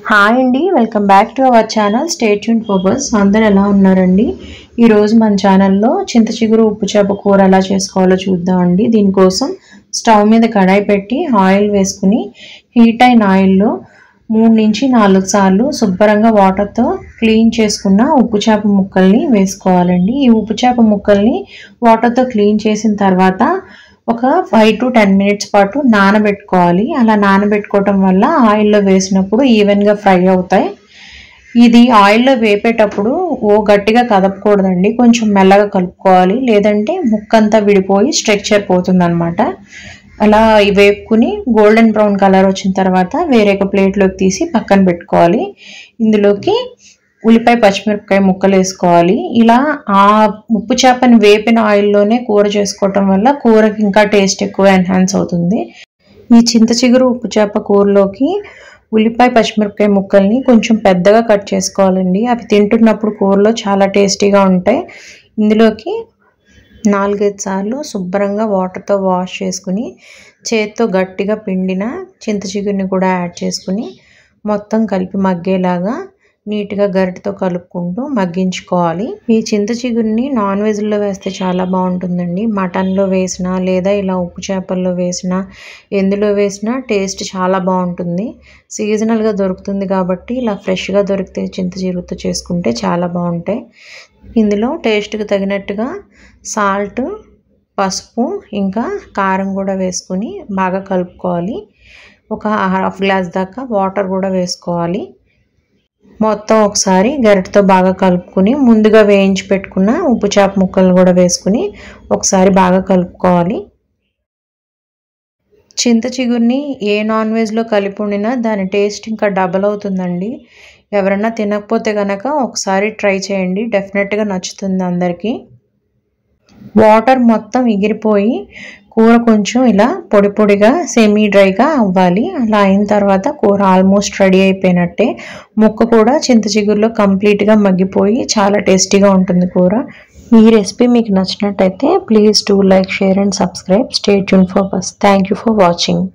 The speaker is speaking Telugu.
హాయ్ అండి, welcome back to our channel. Stay tune for bus. అందరు ఎలా ఉన్నారండి? ఈరోజు మన ఛానల్లో చింత చిగురు ఉప్పు చేప కూర ఎలా చేసుకోవాలో చూద్దామండి. దీనికోసం స్టవ్ మీద కడాయి పెట్టి ఆయిల్ వేసుకుని హీట్ అయిన ఆయిల్లో 3 నుంచి 4 సార్లు శుభ్రంగా వాటర్తో క్లీన్ చేసుకున్న ఉప్పు చేప ముక్కల్ని వేసుకోవాలండి. ఈ ఉప్పు చేప ముక్కల్ని వాటర్తో క్లీన్ చేసిన తర్వాత ఒక 5 to 10 మినిట్స్ పాటు నానబెట్టుకోవాలి. అలా నానబెట్టుకోవటం వల్ల ఆయిల్లో వేసినప్పుడు ఈవెన్గా ఫ్రై అవుతాయి. ఇది ఆయిల్లో వేపేటప్పుడు గట్టిగా కదపకూడదండి, కొంచెం మెల్లగా కలుపుకోవాలి, లేదంటే ముక్కంతా విడిపోయి స్ట్రక్చర్ పోతుంది అనమాట. అలా వేపుకుని గోల్డెన్ బ్రౌన్ కలర్ వచ్చిన తర్వాత వేరే ఒక ప్లేట్లోకి తీసి పక్కన పెట్టుకోవాలి. ఇందులోకి ఉల్లిపాయ పచ్చిమిరపకాయ ముక్కలు వేసుకోవాలి. ఇలా ఆ ఉప్పు చేపని వేపిన ఆయిల్లోనే కూర చేసుకోవటం వల్ల కూరకి ఇంకా టేస్ట్ ఎక్కువ ఎన్హాన్స్ అవుతుంది. ఈ చింత చిగురు ఉప్పు చేప కూరలోకి ఉల్లిపాయ పచ్చిమిరపకాయ ముక్కల్ని కొంచెం పెద్దగా కట్ చేసుకోవాలండి. అవి తింటున్నప్పుడు కూరలో చాలా టేస్టీగా ఉంటాయి. ఇందులోకి 4-5 సార్లు శుభ్రంగా వాటర్తో వాష్ చేసుకుని చేత్తో గట్టిగా పిండిన చింత చిగురిని కూడా యాడ్ చేసుకుని మొత్తం కలిపి మగ్గేలాగా నీట్గా గరిటతో కలుపుకుంటూ మగ్గించుకోవాలి. ఈ చింత చిగురిని నాన్ వెజ్లో వేస్తే చాలా బాగుంటుందండి. మటన్లో వేసినా లేదా ఇలా ఉప్పు చేపల్లో వేసినా ఎందులో వేసినా టేస్ట్ చాలా బాగుంటుంది. సీజనల్గా దొరుకుతుంది కాబట్టి ఇలా ఫ్రెష్గా దొరికితే చింత చిగురుతో చేసుకుంటే చాలా బాగుంటాయి. ఇందులో టేస్ట్కి తగినట్టుగా సాల్ట్, పసుపు ఇంకా కారం కూడా వేసుకుని బాగా కలుపుకోవాలి. ఒక 1/2 గ్లాస్ దాకా వాటర్ కూడా వేసుకోవాలి. మొత్తం ఒకసారి గరిటతో బాగా కలుపుకుని ముందుగా వేయించి పెట్టుకున్న ఉప్పు చేప ముక్కలు కూడా వేసుకుని ఒకసారి బాగా కలుపుకోవాలి. చింత చిగురిని ఏ నాన్ వెజ్లో కలిపి వండినా దాని టేస్ట్ ఇంకా డబల్ అవుతుందండి. ఎవరన్నా తినకపోతే కనుక ఒకసారి ట్రై చేయండి, డెఫినెట్గా నచ్చుతుంది అందరికీ. వాటర్ మొత్తం ఎగిరిపోయి కూర కొంచెం ఇలా పొడి పొడిగా సెమీ డ్రైగా అవ్వాలి. అలా అయిన తర్వాత కూర ఆల్మోస్ట్ రెడీ అయిపోయినట్టే. ముక్క కూడా చింత చిగురులో కంప్లీట్గా మగ్గిపోయి చాలా టేస్టీగా ఉంటుంది కూర. ఈ రెసిపీ మీకు నచ్చినట్టయితే please do like, share and subscribe. Stay tune for bus. Thank you for watching.